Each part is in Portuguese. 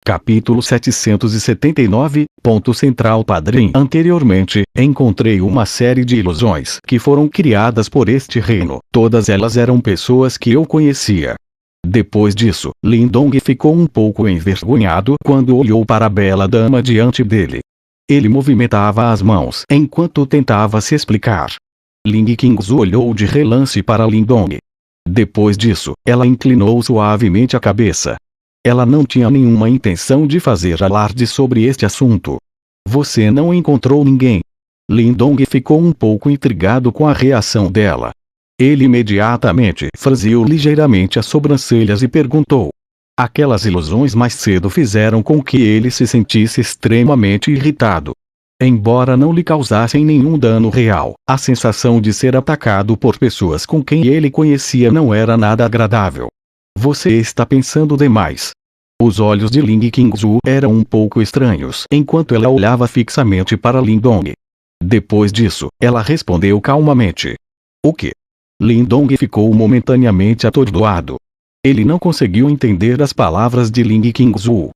Capítulo 779, ponto central padrinho. Anteriormente, encontrei uma série de ilusões que foram criadas por este reino. Todas elas eram pessoas que eu conhecia. Depois disso, Lindong ficou um pouco envergonhado quando olhou para a bela dama diante dele. Ele movimentava as mãos enquanto tentava se explicar. Ling Qingzu olhou de relance para Lindong. Depois disso, ela inclinou suavemente a cabeça. Ela não tinha nenhuma intenção de fazer alarde sobre este assunto. Você não encontrou ninguém? Lindong ficou um pouco intrigado com a reação dela. Ele imediatamente franziu ligeiramente as sobrancelhas e perguntou. Aquelas ilusões mais cedo fizeram com que ele se sentisse extremamente irritado. Embora não lhe causassem nenhum dano real, a sensação de ser atacado por pessoas com quem ele conhecia não era nada agradável. Você está pensando demais. Os olhos de Ling Qingzu eram um pouco estranhos enquanto ela olhava fixamente para Lindong. Depois disso, ela respondeu calmamente. O que? Lindong ficou momentaneamente atordoado. Ele não conseguiu entender as palavras de Ling Qingzu.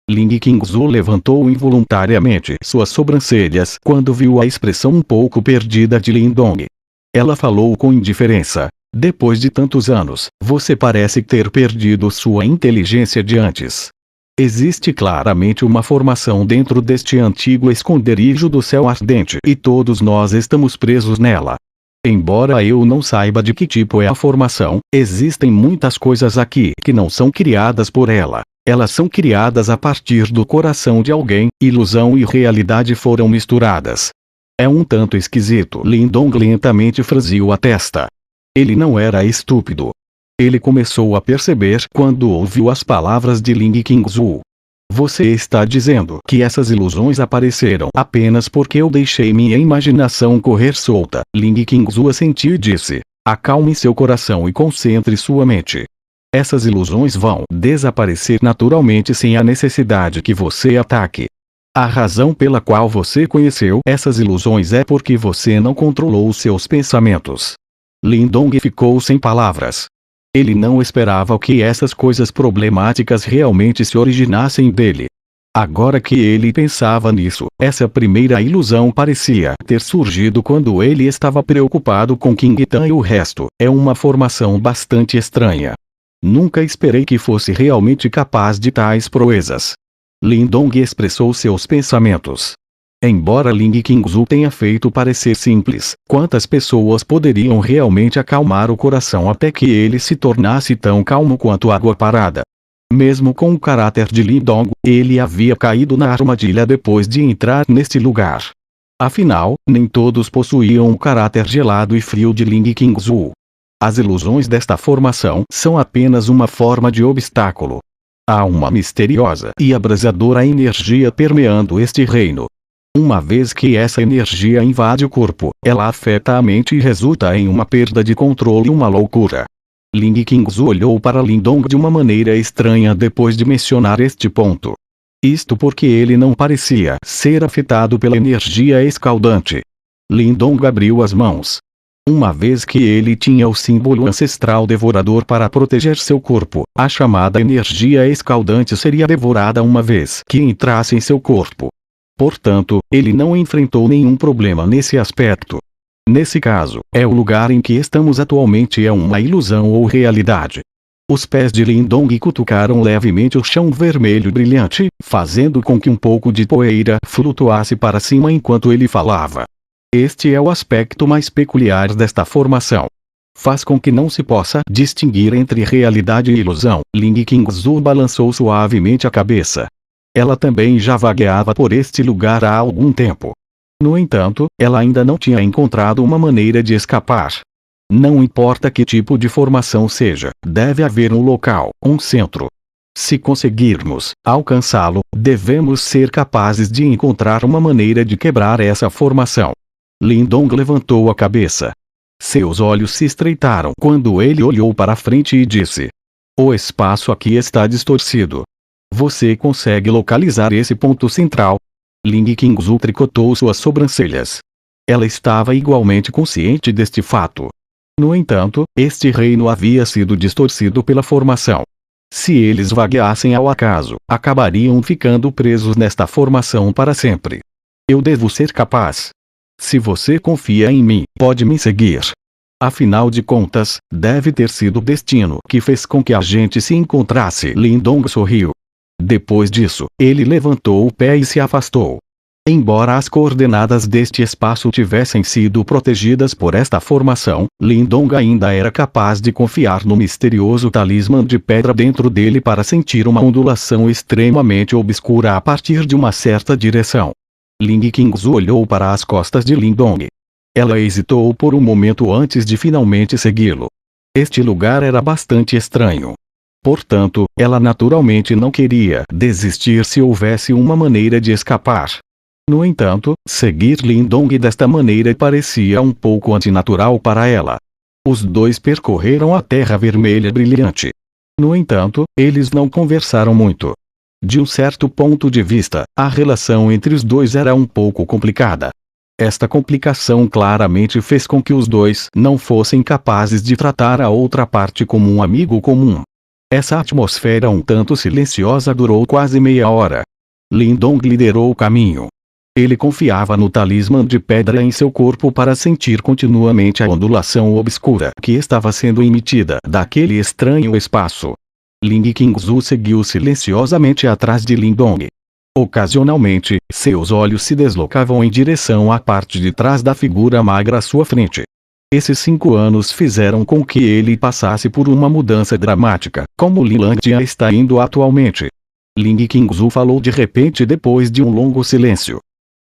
Ling Qingzu levantou involuntariamente suas sobrancelhas quando viu a expressão um pouco perdida de Lindong. Ela falou com indiferença. Depois de tantos anos, você parece ter perdido sua inteligência de antes. Existe claramente uma formação dentro deste antigo esconderijo do céu ardente e todos nós estamos presos nela. Embora eu não saiba de que tipo é a formação, existem muitas coisas aqui que não são criadas por ela. Elas são criadas a partir do coração de alguém, ilusão e realidade foram misturadas. É um tanto esquisito. Lindong lentamente franziu a testa. Ele não era estúpido. Ele começou a perceber quando ouviu as palavras de Ling Qingzu. Você está dizendo que essas ilusões apareceram apenas porque eu deixei minha imaginação correr solta. Ling Qingzu assentiu e disse. Acalme seu coração e concentre sua mente. Essas ilusões vão desaparecer naturalmente sem a necessidade que você ataque. A razão pela qual você conheceu essas ilusões é porque você não controlou os seus pensamentos. Lindong ficou sem palavras. Ele não esperava que essas coisas problemáticas realmente se originassem dele. Agora que ele pensava nisso, essa primeira ilusão parecia ter surgido quando ele estava preocupado com King Tan e o resto. É uma formação bastante estranha. Nunca esperei que fosse realmente capaz de tais proezas. Lindong expressou seus pensamentos. Embora Ling Qingzu tenha feito parecer simples, quantas pessoas poderiam realmente acalmar o coração até que ele se tornasse tão calmo quanto água parada? Mesmo com o caráter de Lindong, ele havia caído na armadilha depois de entrar neste lugar. Afinal, nem todos possuíam o caráter gelado e frio de Ling Qingzu. As ilusões desta formação são apenas uma forma de obstáculo. Há uma misteriosa e abrasadora energia permeando este reino. Uma vez que essa energia invade o corpo, ela afeta a mente e resulta em uma perda de controle e uma loucura. Ling Qingzu olhou para Lindong de uma maneira estranha depois de mencionar este ponto. Isto porque ele não parecia ser afetado pela energia escaldante. Lindong abriu as mãos. Uma vez que ele tinha o símbolo ancestral devorador para proteger seu corpo, a chamada energia escaldante seria devorada uma vez que entrasse em seu corpo. Portanto, ele não enfrentou nenhum problema nesse aspecto. Nesse caso, o lugar em que estamos atualmente é uma ilusão ou realidade. Os pés de Lindong cutucaram levemente o chão vermelho brilhante, fazendo com que um pouco de poeira flutuasse para cima enquanto ele falava. Este é o aspecto mais peculiar desta formação. Faz com que não se possa distinguir entre realidade e ilusão. Ling Qingzu balançou suavemente a cabeça. Ela também já vagueava por este lugar há algum tempo. No entanto, ela ainda não tinha encontrado uma maneira de escapar. Não importa que tipo de formação seja, deve haver um local, um centro. Se conseguirmos alcançá-lo, devemos ser capazes de encontrar uma maneira de quebrar essa formação. Lindong levantou a cabeça. Seus olhos se estreitaram quando ele olhou para frente e disse. O espaço aqui está distorcido. Você consegue localizar esse ponto central? Ling Qingzu tricotou suas sobrancelhas. Ela estava igualmente consciente deste fato. No entanto, este reino havia sido distorcido pela formação. Se eles vagueassem ao acaso, acabariam ficando presos nesta formação para sempre. Eu devo ser capaz. Se você confia em mim, pode me seguir. Afinal de contas, deve ter sido o destino que fez com que a gente se encontrasse. Lindong sorriu. Depois disso, ele levantou o pé e se afastou. Embora as coordenadas deste espaço tivessem sido protegidas por esta formação, Lindong ainda era capaz de confiar no misterioso talismã de pedra dentro dele para sentir uma ondulação extremamente obscura a partir de uma certa direção. Ling Qingzu olhou para as costas de Lindong. Ela hesitou por um momento antes de finalmente segui-lo. Este lugar era bastante estranho. Portanto, ela naturalmente não queria desistir se houvesse uma maneira de escapar. No entanto, seguir Lindong desta maneira parecia um pouco antinatural para ela. Os dois percorreram a Terra Vermelha Brilhante. No entanto, eles não conversaram muito. De um certo ponto de vista, a relação entre os dois era um pouco complicada. Esta complicação claramente fez com que os dois não fossem capazes de tratar a outra parte como um amigo comum. Essa atmosfera um tanto silenciosa durou quase meia hora. Lindong liderou o caminho. Ele confiava no talismã de pedra em seu corpo para sentir continuamente a ondulação obscura que estava sendo emitida daquele estranho espaço. Ling Qingzu seguiu silenciosamente atrás de Lindong. Ocasionalmente, seus olhos se deslocavam em direção à parte de trás da figura magra à sua frente. Esses 5 anos fizeram com que ele passasse por uma mudança dramática, como Lilangtia está indo atualmente. Ling Qingzu falou de repente depois de um longo silêncio.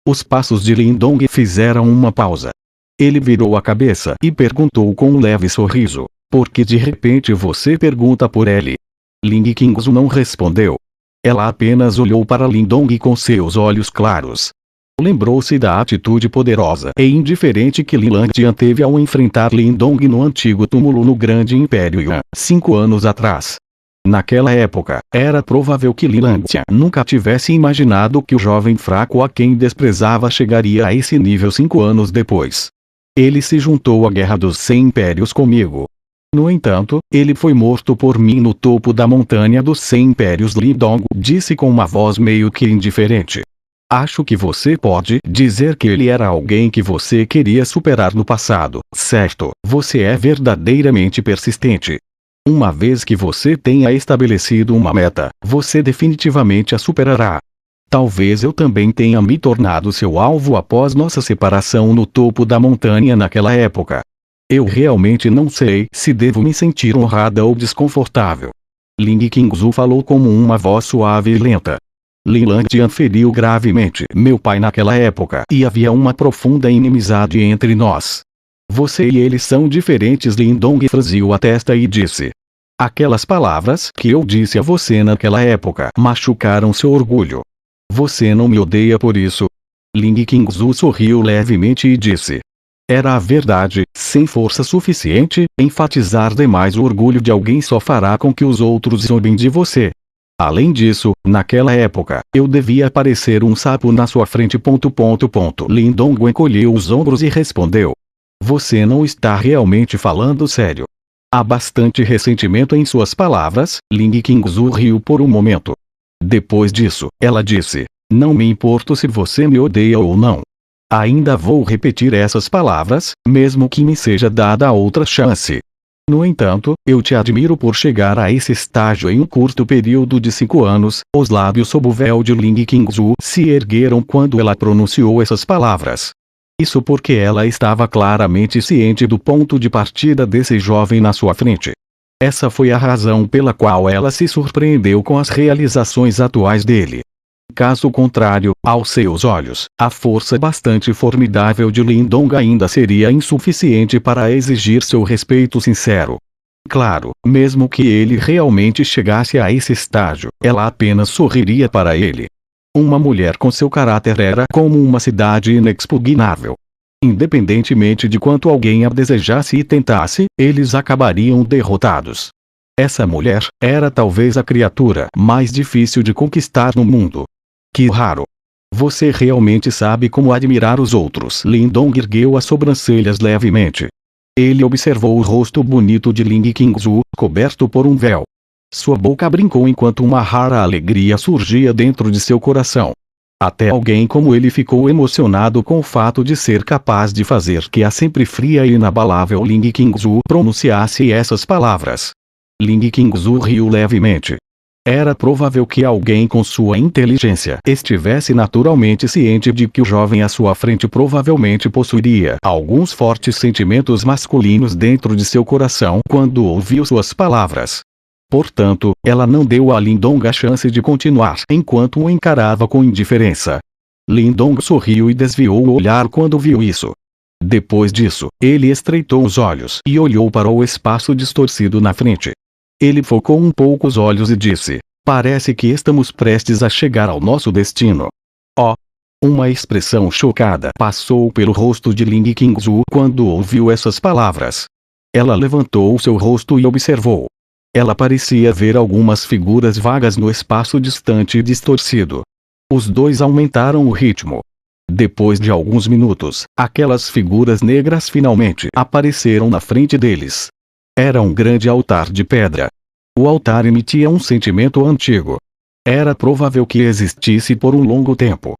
Os passos de Lindong fizeram uma pausa. Ele virou a cabeça e perguntou com um leve sorriso: por que de repente você pergunta por ele? Ling Qingzu não respondeu. Ela apenas olhou para Lindong com seus olhos claros. Lembrou-se da atitude poderosa e indiferente que Lilangtia teve ao enfrentar Lindong no antigo túmulo no Grande Império Yuan, 5 anos atrás. Naquela época, era provável que Lilangtia nunca tivesse imaginado que o jovem fraco a quem desprezava chegaria a esse nível 5 anos depois. Ele se juntou à Guerra dos 100 Impérios comigo. No entanto, ele foi morto por mim no topo da montanha dos 100 Impérios. Lindong disse com uma voz meio que indiferente. Acho que você pode dizer que ele era alguém que você queria superar no passado, certo? Você é verdadeiramente persistente. Uma vez que você tenha estabelecido uma meta, você definitivamente a superará. Talvez eu também tenha me tornado seu alvo após nossa separação no topo da montanha naquela época. Eu realmente não sei se devo me sentir honrada ou desconfortável. Ling Qingzu falou como uma voz suave e lenta. Lilangtia feriu gravemente meu pai naquela época e havia uma profunda inimizade entre nós. Você e ele são diferentes. Lindong franziu a testa e disse. Aquelas palavras que eu disse a você naquela época machucaram seu orgulho. Você não me odeia por isso? Ling Qingzu sorriu levemente e disse. Era a verdade, sem força suficiente, enfatizar demais o orgulho de alguém só fará com que os outros zombem de você. Além disso, naquela época, eu devia parecer um sapo na sua frente. Lindong encolheu os ombros e respondeu. Você não está realmente falando sério. Há bastante ressentimento em suas palavras. Ling Qingzu riu por um momento. Depois disso, ela disse, não me importo se você me odeia ou não. Ainda vou repetir essas palavras, mesmo que me seja dada outra chance. No entanto, eu te admiro por chegar a esse estágio em um curto período de 5 anos. Os lábios sob o véu de Ling Qingzu se ergueram quando ela pronunciou essas palavras. Isso porque ela estava claramente ciente do ponto de partida desse jovem na sua frente. Essa foi a razão pela qual ela se surpreendeu com as realizações atuais dele. Caso contrário, aos seus olhos, a força bastante formidável de Lindong ainda seria insuficiente para exigir seu respeito sincero. Claro, mesmo que ele realmente chegasse a esse estágio, ela apenas sorriria para ele. Uma mulher com seu caráter era como uma cidade inexpugnável. Independentemente de quanto alguém a desejasse e tentasse, eles acabariam derrotados. Essa mulher era talvez a criatura mais difícil de conquistar no mundo. Que raro! Você realmente sabe como admirar os outros. Lindong ergueu as sobrancelhas levemente. Ele observou o rosto bonito de Ling Qingzu, coberto por um véu. Sua boca brincou enquanto uma rara alegria surgia dentro de seu coração. Até alguém como ele ficou emocionado com o fato de ser capaz de fazer que a sempre fria e inabalável Ling Qingzu pronunciasse essas palavras. Ling Qingzu riu levemente. Era provável que alguém com sua inteligência estivesse naturalmente ciente de que o jovem à sua frente provavelmente possuiria alguns fortes sentimentos masculinos dentro de seu coração quando ouviu suas palavras. Portanto, ela não deu a Lindong a chance de continuar enquanto o encarava com indiferença. Lindong sorriu e desviou o olhar quando viu isso. Depois disso, ele estreitou os olhos e olhou para o espaço distorcido na frente. Ele focou um pouco os olhos e disse: "Parece que estamos prestes a chegar ao nosso destino." Oh! Uma expressão chocada passou pelo rosto de Ling Qingzu quando ouviu essas palavras. Ela levantou seu rosto e observou. Ela parecia ver algumas figuras vagas no espaço distante e distorcido. Os dois aumentaram o ritmo. Depois de alguns minutos, aquelas figuras negras finalmente apareceram na frente deles. Era um grande altar de pedra. O altar emitia um sentimento antigo. Era provável que existisse por um longo tempo.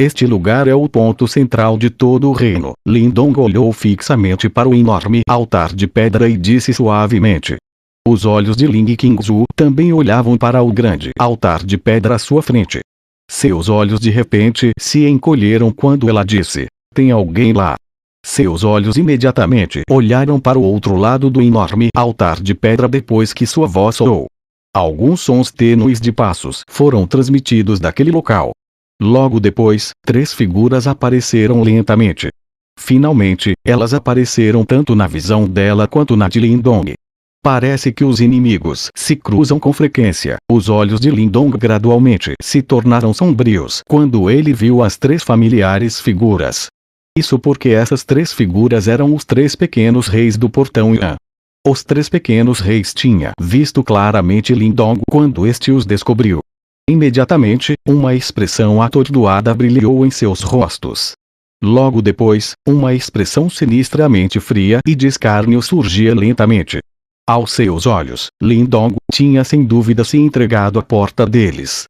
Este lugar é o ponto central de todo o reino. Lindong olhou fixamente para o enorme altar de pedra e disse suavemente. Os olhos de Ling Qingzu também olhavam para o grande altar de pedra à sua frente. Seus olhos de repente se encolheram quando ela disse: "Tem alguém lá?" Seus olhos imediatamente olharam para o outro lado do enorme altar de pedra depois que sua voz soou. Alguns sons tênues de passos foram transmitidos daquele local. Logo depois, 3 figuras apareceram lentamente. Finalmente, elas apareceram tanto na visão dela quanto na de Lindong. Parece que os inimigos se cruzam com frequência. Os olhos de Lindong gradualmente se tornaram sombrios quando ele viu as 3 familiares figuras. Isso porque essas 3 figuras eram os 3 pequenos reis do portão Yan. Os 3 pequenos reis tinham visto claramente Lindong quando este os descobriu. Imediatamente, uma expressão atordoada brilhou em seus rostos. Logo depois, uma expressão sinistramente fria e de escárnio surgia lentamente. Aos seus olhos, Lindong tinha sem dúvida se entregado à porta deles.